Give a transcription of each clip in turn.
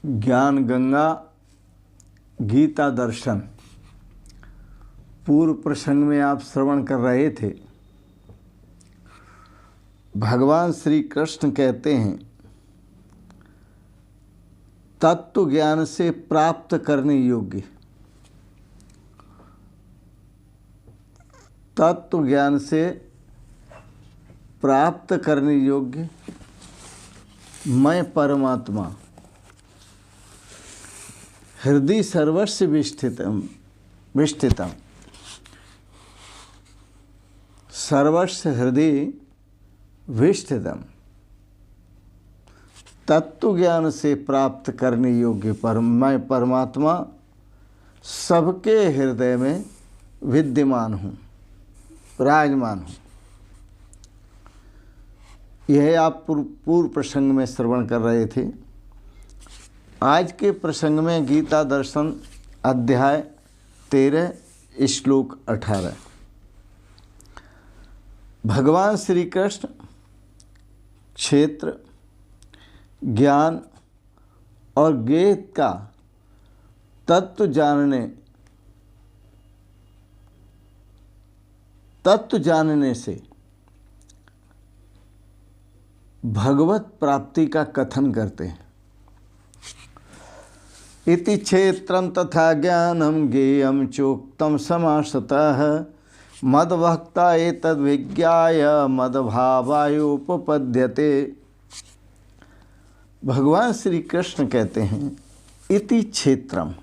ज्ञान गंगा गीता दर्शन पूर्व प्रसंग में आप श्रवण कर रहे थे। भगवान श्री कृष्ण कहते हैं तत्व ज्ञान से प्राप्त करने योग्य, तत्व ज्ञान से प्राप्त करने योग्य मैं परमात्मा हृदय सर्वस्व विष्ठितम सर्वस्व हृदय विष्ठितम तत्व ज्ञान से प्राप्त करने योग्य मैं परमात्मा सबके हृदय में विद्यमान हूँ, विराजमान हूँ। यह आप पूर्व प्रसंग में श्रवण कर रहे थे। आज के प्रसंग में गीता दर्शन अध्याय 13 श्लोक 18। भगवान श्री कृष्ण क्षेत्र, ज्ञान और ज्ञेय का तत्व जानने से भगवत प्राप्ति का कथन करते हैं। इति क्षेत्रम तथा ज्ञानम ज्ञेयम चोक्तम समासतः मद्भक्ता एतद् विज्ञाय मद्भावायोपपद्यते। भगवान श्री कृष्ण कहते हैं इति क्षेत्रम,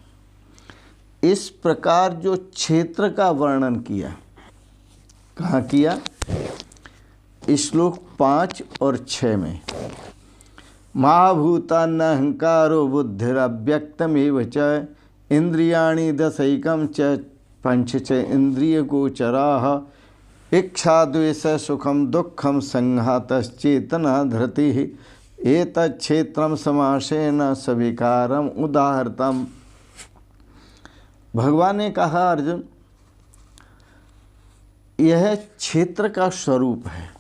इस प्रकार जो क्षेत्र का वर्णन किया, कहाँ किया? श्लोक 5 और 6 में। महाभूतान्नहंकारो बुद्धिरव्यक्तमेव च इंद्रियाणि दशैकं च पंच च इंद्रियगोचराः इच्छा द्वेष सुखम दुःखम संघातश्चेतना धृतिः एतच्छेत्रं समासेन सविकारम उदाहृतम्। भगवान ने कहा अर्जुन, यह क्षेत्र का स्वरूप है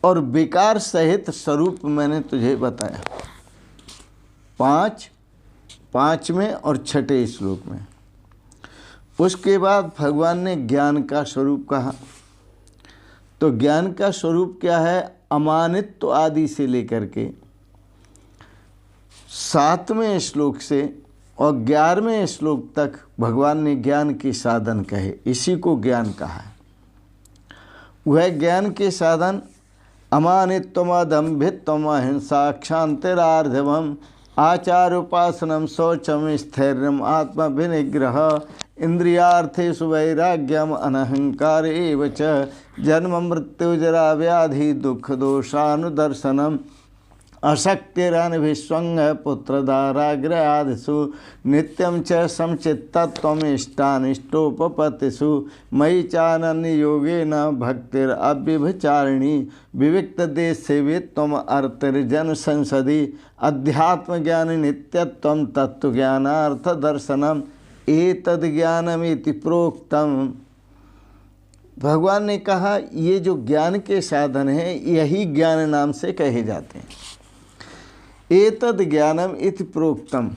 और विकार सहित स्वरूप मैंने तुझे बताया 5वें और 6ठे श्लोक में। उसके बाद भगवान ने ज्ञान का स्वरूप कहा। तो ज्ञान का स्वरूप क्या है? अमानित्व आदि से लेकर के 7वें श्लोक से और 11वें श्लोक तक भगवान ने ज्ञान के साधन कहे, इसी को ज्ञान कहा है। वह ज्ञान के साधन अमानित्वमदम्भित्वम अहिंसा क्षान्तिरार्धवम आचार उपासनम शौचम स्थैर्यम आत्मविनिग्रह इंद्रियार्थेषु वैराग्यम अनहंकार एव च जन्म मृत्यु जरा व्याधि दुख दोषानुदर्शनम अशक्तिरनभिस्वंग पुत्रदाराग्रयादिषु नित्यं च समचित्तत्वम् इष्टानिष्टोपपत्तिषु मयि चानन्ययोगेन भक्तिरव्यभिचारिणी विविक्तदेशसेवित्वम् अर्तिर्जन संसदि अध्यात्मज्ञान नित्यत्वं तत्वज्ञानार्थदर्शनम् एतद्ज्ञानमिति प्रोक्तम्। भगवान ने कहा ये जो ज्ञान के साधन हैं यही ज्ञान नाम से कहे जाते हैं। एतद् ज्ञानम इति प्रोक्तम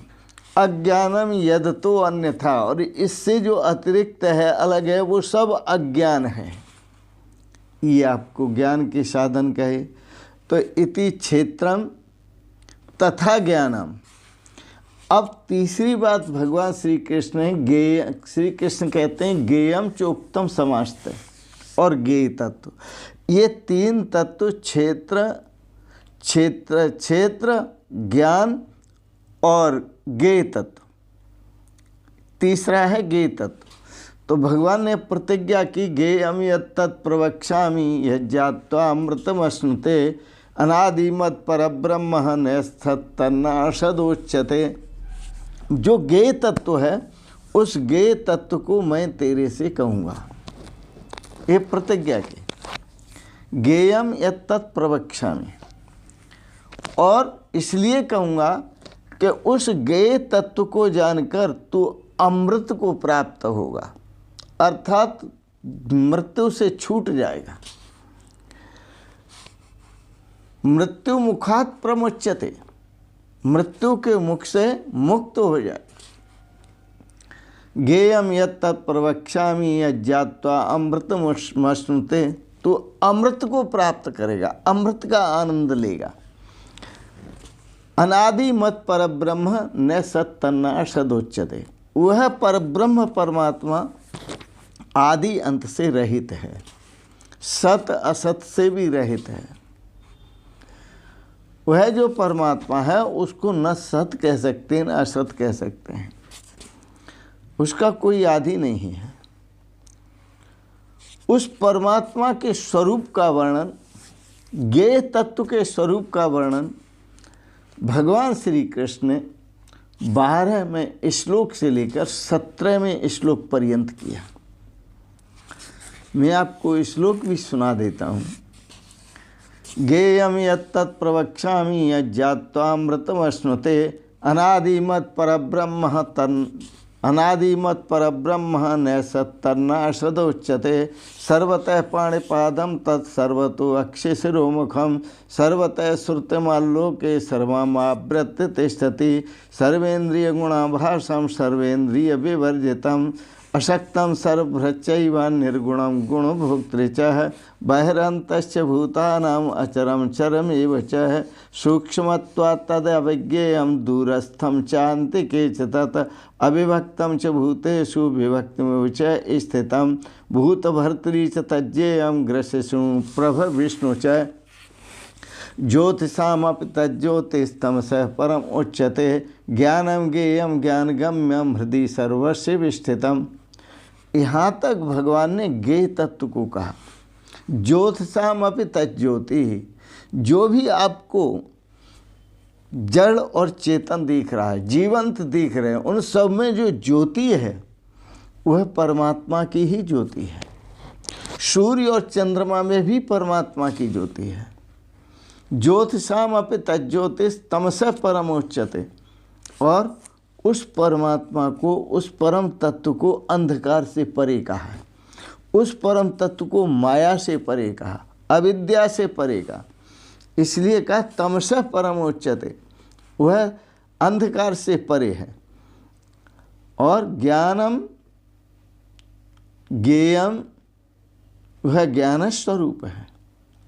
अज्ञानम यद तो अन्यथा, और इससे जो अतिरिक्त है, अलग है, वो सब अज्ञान है। ये आपको ज्ञान के साधन कहे। तो इति क्षेत्रम तथा ज्ञानम। अब तीसरी बात भगवान श्री कृष्ण ने श्री कृष्ण कहते हैं ज्ञेयम चोक्तम समास्त और ज्ञेय तत्व। ये 3 तत्व क्षेत्र ज्ञान और ज्ञेय तत्व, तीसरा है ज्ञेय तत्व। तो भगवान ने प्रतिज्ञा की ज्ञेयम यत्तत् प्रवक्ष्यामि यज्ञात्वा अमृतमश्नुते अनादिमत् परब्रह्म नैस्तन्नाशदोच्यते। जो ज्ञेय तत्व है उस ज्ञेय तत्व को मैं तेरे से कहूँगा। ये प्रतिज्ञा की ज्ञेयम यत्तत् प्रवक्ष्यामि, और इसलिए कहूँगा कि उस ज्ञेय तत्व को जानकर तू अमृत को प्राप्त होगा, अर्थात मृत्यु से छूट जाएगा। मृत्यु मुखात प्रमुच्यते, मृत्यु के मुख से मुक्त हो जाए। गेयम यत् प्रवक्ष्यामि यज्ञात्वा अमृतमश्नुते, तो अमृत को प्राप्त करेगा, अमृत का आनंद लेगा। अनादि मत परब्रह्म न सत तन्ना सदोच्यते, वह परब्रह्म परमात्मा आदि अंत से रहित है, सत असत से भी रहित है। वह जो परमात्मा है उसको न सत कह सकते न असत कह सकते हैं, उसका कोई आदि नहीं है। उस परमात्मा के स्वरूप का वर्णन, ज्ञेय तत्व के स्वरूप का वर्णन भगवान श्री कृष्ण ने 12वें श्लोक से लेकर 17वें श्लोक पर्यंत किया। मैं आपको श्लोक भी सुना देता हूँ। गेयम यत्तत् प्रवक्ष्यामि यज्ञात्वामृतमश्नुते अनादिमत् परब्रह्म न सत्तन्ना सदोच्यते सर्वतः पाणिपादं तत्सर्वतो अक्षिशिरोमुखं सर्वतः श्रुतिमाल्लोके सर्वमावृत्य तिष्ठति सर्वेन्द्रियगुणाभासं सर्वेन्द्रियविवर्जितम् अशक्तं सर्वभृत्यैव निर्गुणं गुणभोक्तृ च बहिरन्तश्च भूतानाम् अचरं चरमेव च सूक्ष्मत्वात् तदविज्ञेयं दूरस्थं चान्तिके च तत् अविभक्तं च भूतेषु विभक्तमिव च स्थितं भूतभर्तृ च तज्ज्ञेयं ग्रसिषु प्रभविष्णु च ज्योतिषामपि तज्ज्योतिस्तमसः परम उच्यते ज्ञानं ज्ञेयं ज्ञानगम्यं हृदि सर्वस्य विस्थितम्। यहाँ तक भगवान ने ज्ञेय तत्व को कहा। ज्योतिषामपि तज्ज्योति, जो भी आपको जड़ और चेतन दिख रहा है, जीवंत दिख रहे हैं, उन सब में जो ज्योति है वह परमात्मा की ही ज्योति है। सूर्य और चंद्रमा में भी परमात्मा की ज्योति है। ज्योतिषामपि तज्ज्योतिष तमसः परमोच्यते, और उस परमात्मा को, उस परम तत्व को अंधकार से परे कहा है, उस परम तत्व को माया से परे कहा, अविद्या से परे कहा। इसलिए कहा तमसः परमोच्यते, वह अंधकार से परे है। और ज्ञानम ज्ञेयम, वह ज्ञान स्वरूप है,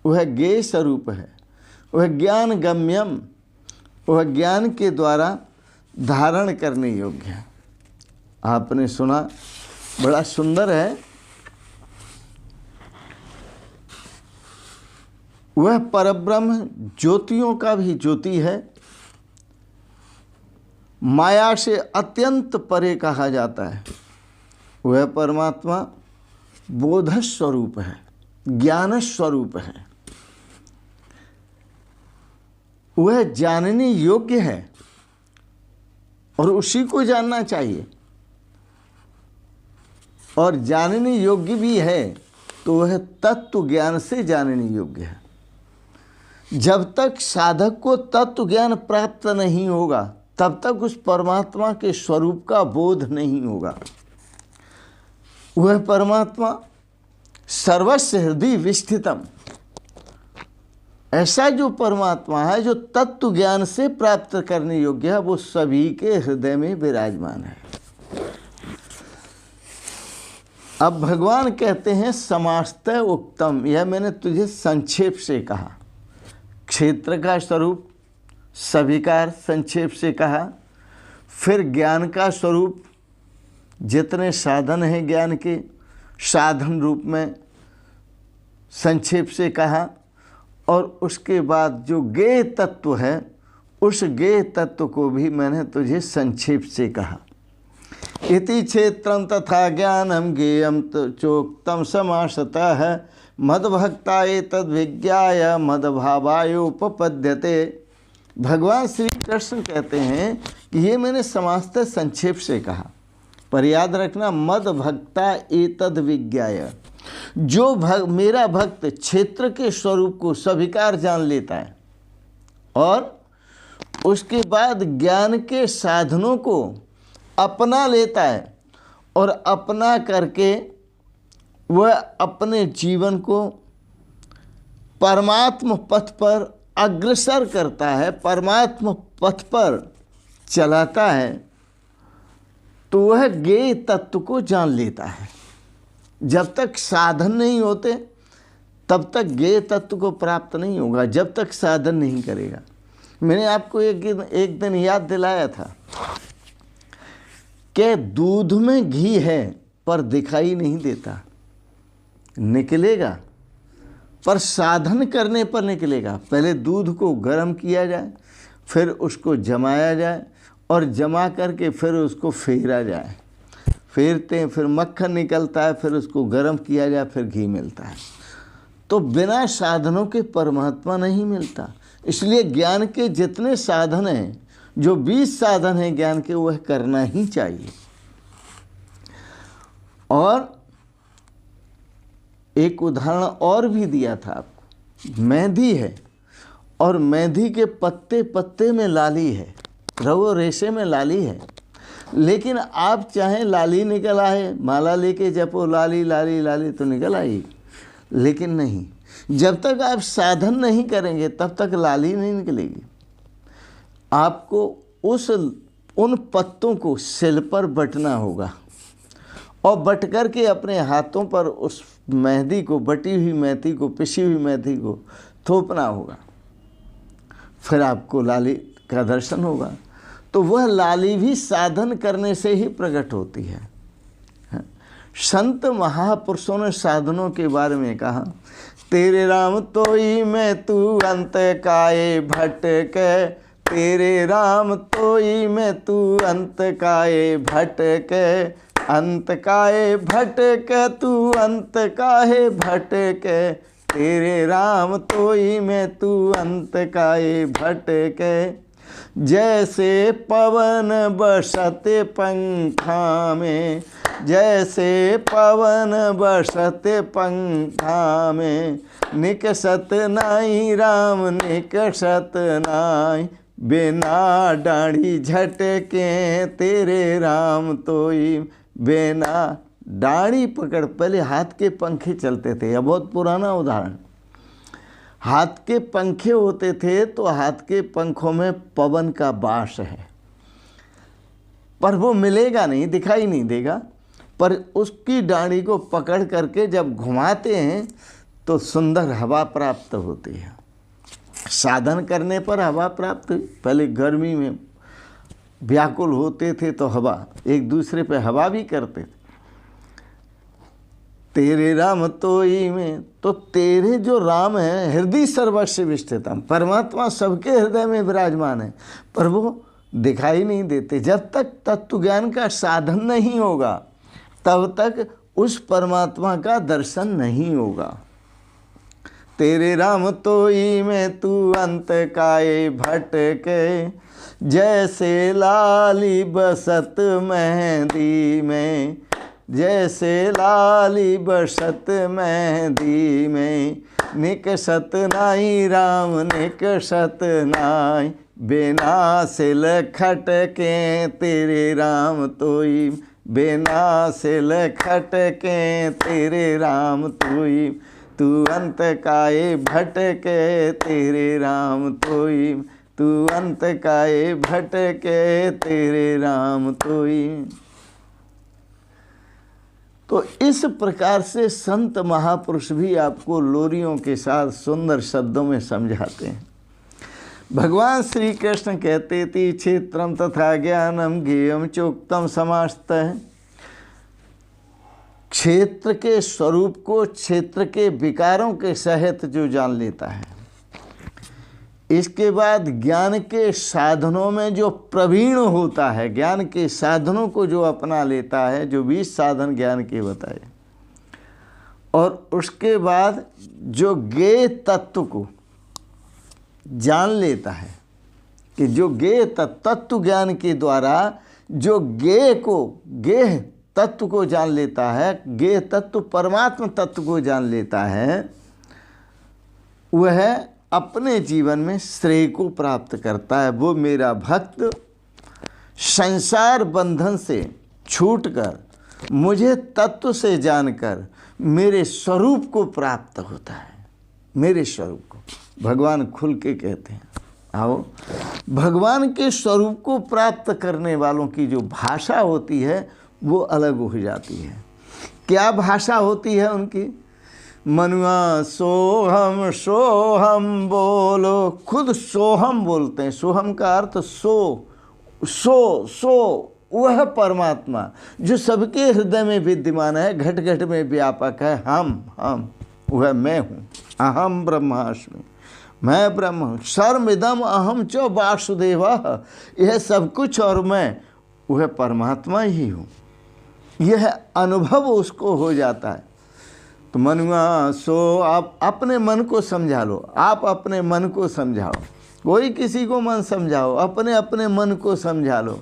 वह ज्ञेय स्वरूप है, वह ज्ञान गम्यम, वह ज्ञान के द्वारा धारण करने योग्य है। आपने सुना, बड़ा सुंदर है। वह परब्रह्म ज्योतियों का भी ज्योति है, माया से अत्यंत परे कहा जाता है। वह परमात्मा बोध स्वरूप है, ज्ञान स्वरूप है, वह जानने योग्य है और उसी को जानना चाहिए। और जानने योग्य भी है तो वह तत्व ज्ञान से जानने योग्य है। जब तक साधक को तत्व ज्ञान प्राप्त नहीं होगा तब तक उस परमात्मा के स्वरूप का बोध नहीं होगा। वह परमात्मा सर्वस्य हृदय विस्थितम, ऐसा जो परमात्मा है जो तत्व ज्ञान से प्राप्त करने योग्य है, वो सभी के हृदय में विराजमान है। अब भगवान कहते हैं समास्तः उक्तम, यह मैंने तुझे संक्षेप से कहा। क्षेत्र का स्वरूप सविकार संक्षेप से कहा, फिर ज्ञान का स्वरूप, जितने साधन हैं ज्ञान के साधन रूप में संक्षेप से कहा, और उसके बाद जो ज्ञेय तत्व है उस ज्ञेय तत्व को भी मैंने तुझे संक्षेप से कहा। इति क्षेत्रं तथा ज्ञानम ज्ञेयं चोक्तम समासतः मद्भक्ता एतद्विज्ञाय मद्भावाय उपपद्यते। भगवान श्री कृष्ण कहते हैं कि ये मैंने समासतः संक्षेप से कहा, पर याद रखना मद्भक्ता एतद्विज्ञाय, जो मेरा भक्त क्षेत्र के स्वरूप को सविकार जान लेता है और उसके बाद ज्ञान के साधनों को अपना लेता है और अपना करके वह अपने जीवन को परमात्म पथ पर अग्रसर करता है, परमात्मा पथ पर चलाता है, तो वह ज्ञेय तत्व को जान लेता है। जब तक साधन नहीं होते तब तक ज्ञेय तत्व को प्राप्त नहीं होगा, जब तक साधन नहीं करेगा। मैंने आपको एक दिन याद दिलाया था कि दूध में घी है पर दिखाई नहीं देता, निकलेगा पर साधन करने पर निकलेगा। पहले दूध को गर्म किया जाए, फिर उसको जमाया जाए और जमा करके फिर उसको फेरा जाए, फेरते हैं, फिर मक्खन निकलता है, फिर उसको गर्म किया जाए, फिर घी मिलता है। तो बिना साधनों के परमात्मा नहीं मिलता। इसलिए ज्ञान के जितने साधन हैं, जो 20 साधन हैं ज्ञान के, वह करना ही चाहिए। और एक उदाहरण और भी दिया था आपको, मेहंदी है और मेहंदी के पत्ते पत्ते में लाली है, रवो रेशे में लाली है, लेकिन आप चाहें लाली निकल आए, माला लेके जपो लाली लाली लाली तो निकल आएगी, लेकिन नहीं, जब तक आप साधन नहीं करेंगे तब तक लाली नहीं निकलेगी। आपको उन पत्तों को सिल पर बटना होगा और बट कर के अपने हाथों पर उस मेहंदी को, बटी हुई मेहंदी को, पिसी हुई मेहंदी को थोपना होगा, फिर आपको लाली का दर्शन होगा। तो वह लाली भी साधन करने से ही प्रकट होती है। संत महापुरुषों ने साधनों के बारे में कहा, तेरे राम तोई में तू अंत काए भटके, तेरे राम तोई में तू अंत काए भटके, अंत काए भटके तू अंत काहे भटके, तेरे राम तोई में तू अंत काए भटके। जैसे पवन बसते पंखा में, जैसे पवन बसते पंखा में, निकसत नाई राम निकसत नाई, बिना डाढ़ी झटके तेरे राम तोई, बिना डाढ़ी पकड़। पहले हाथ के पंखे चलते थे, यह बहुत पुराना उदाहरण। हाथ के पंखे होते थे तो हाथ के पंखों में पवन का बास है, पर वो मिलेगा नहीं, दिखाई नहीं देगा, पर उसकी डाढ़ी को पकड़ करके जब घुमाते हैं तो सुंदर हवा प्राप्त होती है। साधन करने पर हवा प्राप्त हुई। पहले गर्मी में व्याकुल होते थे तो हवा, एक दूसरे पे हवा भी करते थे। तेरे राम तोई में, तो तेरे जो राम है, हृदय सर्वस्व विष्ठितम, परमात्मा सबके हृदय में विराजमान है, पर वो दिखाई नहीं देते। जब तक तत्व ज्ञान का साधन नहीं होगा तब तक उस परमात्मा का दर्शन नहीं होगा। तेरे राम तोई में तू अंत काए भटके, जैसे लाली बसत मेहंदी में, जैसे लाली बसत मेहंदी में, निकसत नाई राम निकसत नाई, बिना सिल खटके तेरे राम तोई, बिना सिल खटके तेरे राम तोई, तू अंत काए भटके तेरे राम तोई, तू अंत काए भटके तेरे राम तोई। तो इस प्रकार से संत महापुरुष भी आपको लोरियों के साथ सुंदर शब्दों में समझाते हैं। भगवान श्री कृष्ण कहते थे, क्षेत्रम तथा ज्ञानम ज्ञेयम चोक्तम समास्तः। क्षेत्र के स्वरूप को क्षेत्र के विकारों के सहित जो जान लेता है, इसके बाद ज्ञान के साधनों में जो प्रवीण होता है, ज्ञान के साधनों को जो अपना लेता है, जो 20 साधन ज्ञान के बताए, और उसके बाद जो ज्ञेय तत्व को जान लेता है, कि जो ज्ञेय तत्व ज्ञान के द्वारा जो ज्ञेय तत्व को जान लेता है, ज्ञेय तत्व परमात्मा तत्व को जान लेता है, वह अपने जीवन में श्रेय को प्राप्त करता है। वो मेरा भक्त संसार बंधन से छूटकर मुझे तत्व से जानकर मेरे स्वरूप को प्राप्त होता है, मेरे स्वरूप को। भगवान खुल के कहते हैं आओ। भगवान के स्वरूप को प्राप्त करने वालों की जो भाषा होती है वो अलग हो जाती है। क्या भाषा होती है उनकी? मनुआ सोहम सोहम बोलो, खुद सोहम बोलते हैं। सोहम का अर्थ सो वह परमात्मा जो सबके हृदय में विद्यमान है, घट घट में व्यापक है। हम वह मैं हूँ। अहम ब्रह्मास्मि, मैं ब्रह्म हूँ। सर्वमिदं अहम च वासुदेवः, यह सब कुछ और मैं वह परमात्मा ही हूँ। यह अनुभव उसको हो जाता है। तो मनुआ सो, आप अपने मन को समझा लो, आप अपने मन को समझाओ, कोई किसी को मन समझाओ, अपने अपने मन को समझा लो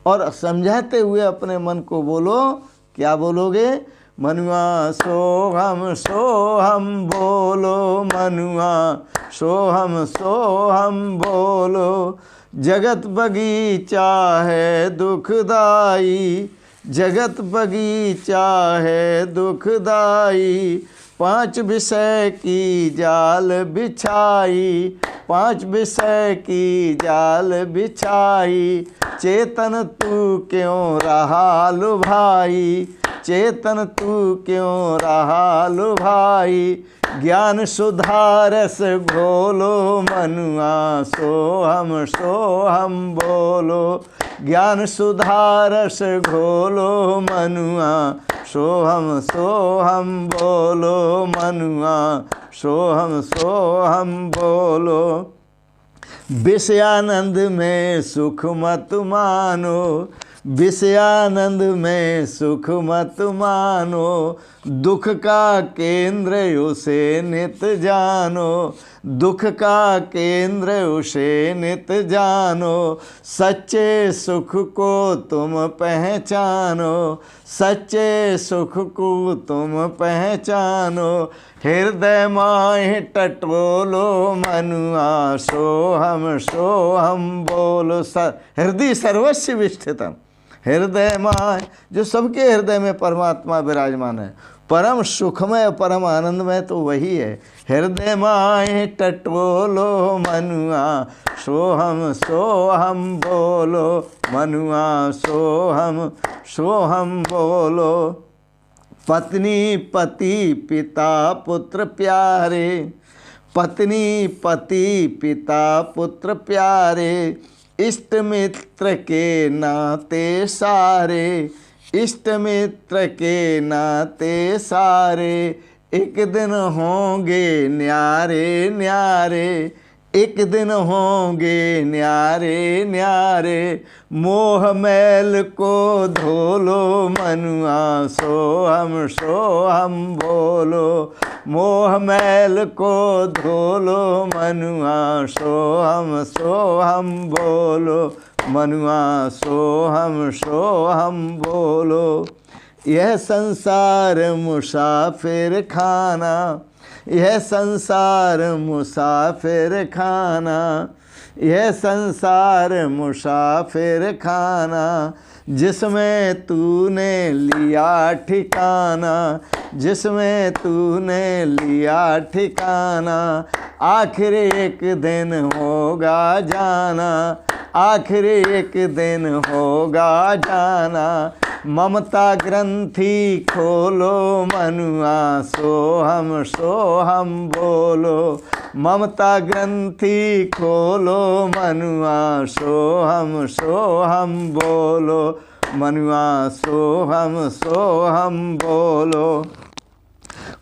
और समझाते हुए अपने मन को बोलो। क्या बोलोगे? मनुआ सोहम सोहम बोलो, मनुआ सोहम बोलो। जगत बगीचा है दुखदाई, जगत बगीचा है दुखदाई। 5 विषय की जाल बिछाई, 5 विषय की जाल बिछाई। चेतन तू क्यों रहा लुभाई, चेतन तू क्यों रहा लुभाई। ज्ञान सुधारस घोलो, मनुआ सोहम बोलो। ज्ञान सुधारस घोलो, मनुआ सोहम बोलो, मनुआ सोहम बोलो। विषयानंद में सुख मत मानो, विषयानंद में सुख मत मानो। दुख का केंद्र उसे नित जानो, दुख का केंद्र उसे नित जानो। सच्चे सुख को तुम पहचानो, सच्चे सुख को तुम पहचानो। हृदय माहि टटोलो, मनुआ सोहम बोलो। हृदय सर्वस्व विष्ठितम, हृदय माय जो सबके हृदय में परमात्मा विराजमान है, परम सुखमय परम आनंदमय तो वही है। हृदय माय टटोलो, मनुआ सोहम बोलो, मनुआ सोहम बोलो। पत्नी पति पिता पुत्र प्यारे, पत्नी पति पिता पुत्र प्यारे। इष्ट मित्र के नाते सारे, इष्ट मित्र के नाते सारे। एक दिन होंगे न्यारे न्यारे, एक दिन होंगे न्यारे न्यारे। मोह मैल को धोलो, मनुआ सोहम बोलो। मोह मैल को धोलो, मनुआ सोहम बोलो, मनुआ सोहम बोलो। यह संसार मुसाफिर खाना, यह संसार मुसाफिर खाना, यह संसार मुसाफिर खाना। जिसमें तूने लिया ठिकाना, जिसमें तूने लिया ठिकाना। आखिर एक दिन होगा जाना, आखिर एक दिन होगा जाना। ममता ग्रंथि खोलो, मनुआ सोहम बोलो। ममता ग्रंथि खोलो, मनुआ सोहम बोलो, मनुआ सोहम बोलो।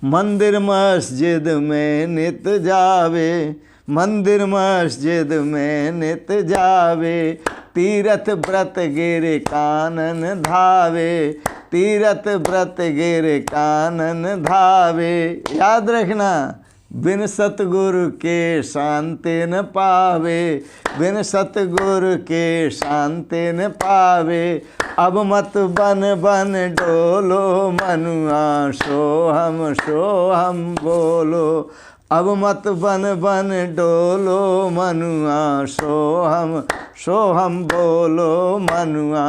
मंदिर मस्जिद में नित जावे, मंदिर मस्जिद में नित जावे। तीरथ व्रत गिर कानन धावे, तीरथ व्रत गिर कानन धावे। याद रखना, बिन सतगुरु के शांति न पावे, बिन सतगुरु के शांति न पावे। अब मत बन बन डोलो, मनुआ सोहम बोलो। अब मत बन बन डोलो, मनुआ सोहम बोलो, मनुआ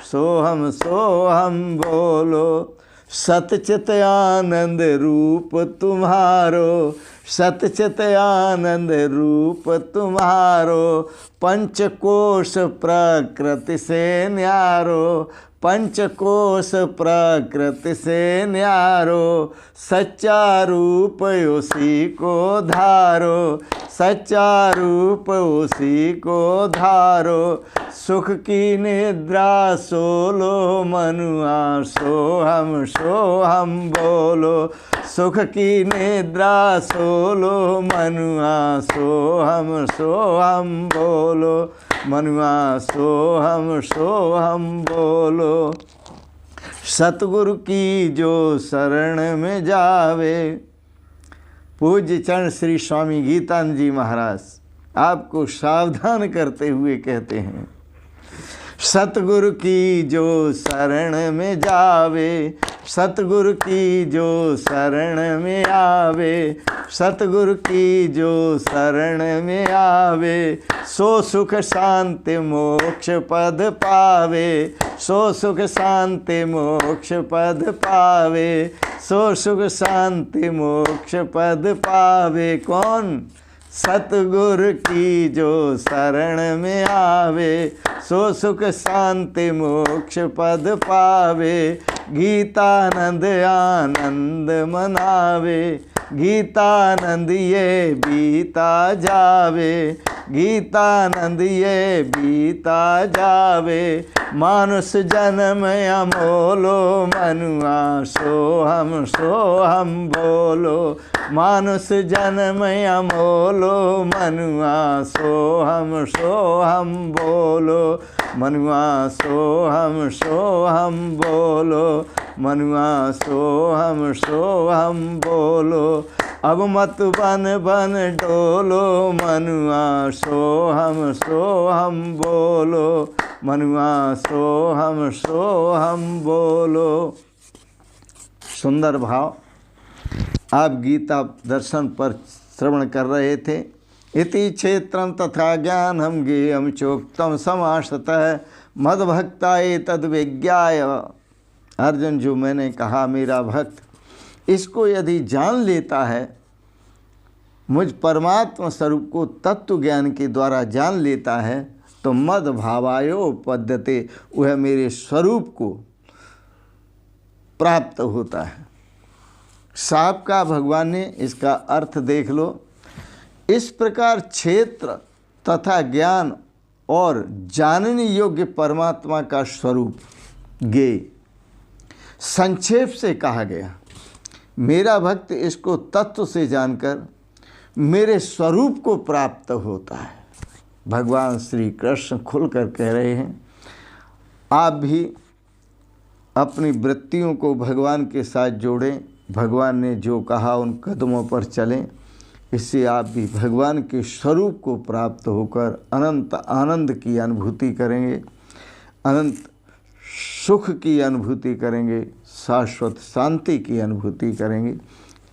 सोहम बोलो। सतचित आनंद रूप तुम्हारो, सतचित आनंद रूप तुम्हारो, पंचकोश प्रकृति से न्यारो, पंचकोश प्रकृति से न्यारो, सच्चा रूप उसी को धारो, सच्चा रूप उसी को धारो। सुख की निद्रा सोलो मनुआ सो हम बोलो, सुख की निद्रा सोलो मनुआ सो हम बोलो, मनुआ सो हम बोलो। सतगुरु की जो शरण में जावे। पूज्य चरण श्री स्वामी गीतानंद जी महाराज आपको सावधान करते हुए कहते हैं, सतगुरु की जो शरण में जावे, सतगुरु की जो शरण में आवे, सतगुरु की जो शरण में आवे, सो सुख शांति मोक्ष पद पावे, सो सुख शांति मोक्ष पद पावे, सो सुख शांति मोक्ष पद पावे। कौन? सतगुरु की जो शरण में आवे, सो सुख शांति मोक्ष पद पावे। गीतानंद आनंद मनावे, गीतानंद ये बीता जावे, गीतानंद ये बीता जावे। मानुष जन्म अमोलो मनुआ सो हम बोलो, मानुष जन्म अमोलो मनुआ सो हम बोलो, मनुआ सो हम बोलो, मनुआ सो हम बोलो। अब मत बन बन डोलो मनुआ सो हम बोलो, मनुआ सो हम बोलो। सुंदर भाव। आप गीता दर्शन पर श्रवण कर रहे थे। इति क्षेत्रम तथा ज्ञानम ज्ञेयम चोक्तम समासतः मद्भक्ताय तद विज्ञाय। अर्जुन, जो मैंने कहा मेरा भक्त इसको यदि जान लेता है, मुझ परमात्मा स्वरूप को तत्व ज्ञान के द्वारा जान लेता है, तो मद भावायो पद्यते, वह मेरे स्वरूप को प्राप्त होता है। साहब का भगवान ने इसका अर्थ देख लो। इस प्रकार क्षेत्र तथा ज्ञान और जानने योग्य परमात्मा का स्वरूप ज्ञेय संक्षेप से कहा गया। मेरा भक्त इसको तत्व से जानकर मेरे स्वरूप को प्राप्त होता है। भगवान श्री कृष्ण खुलकर कह रहे हैं, आप भी अपनी वृत्तियों को भगवान के साथ जोड़ें, भगवान ने जो कहा उन कदमों पर चलें। इससे आप भी भगवान के स्वरूप को प्राप्त होकर अनंत आनंद की अनुभूति करेंगे, अनंत सुख की अनुभूति करेंगे, शाश्वत शांति की अनुभूति करेंगे।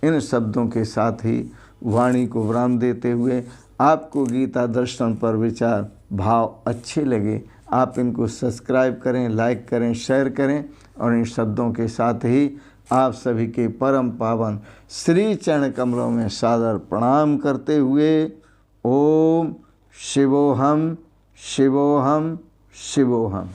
इन शब्दों के साथ ही वाणी को विराम देते हुए, आपको गीता दर्शन पर विचार भाव अच्छे लगे, आप इनको सब्सक्राइब करें, लाइक करें, शेयर करें। और इन शब्दों के साथ ही आप सभी के परम पावन श्री चरण कमलों में सादर प्रणाम करते हुए ओम शिवोहम शिवोहम शिवोहम।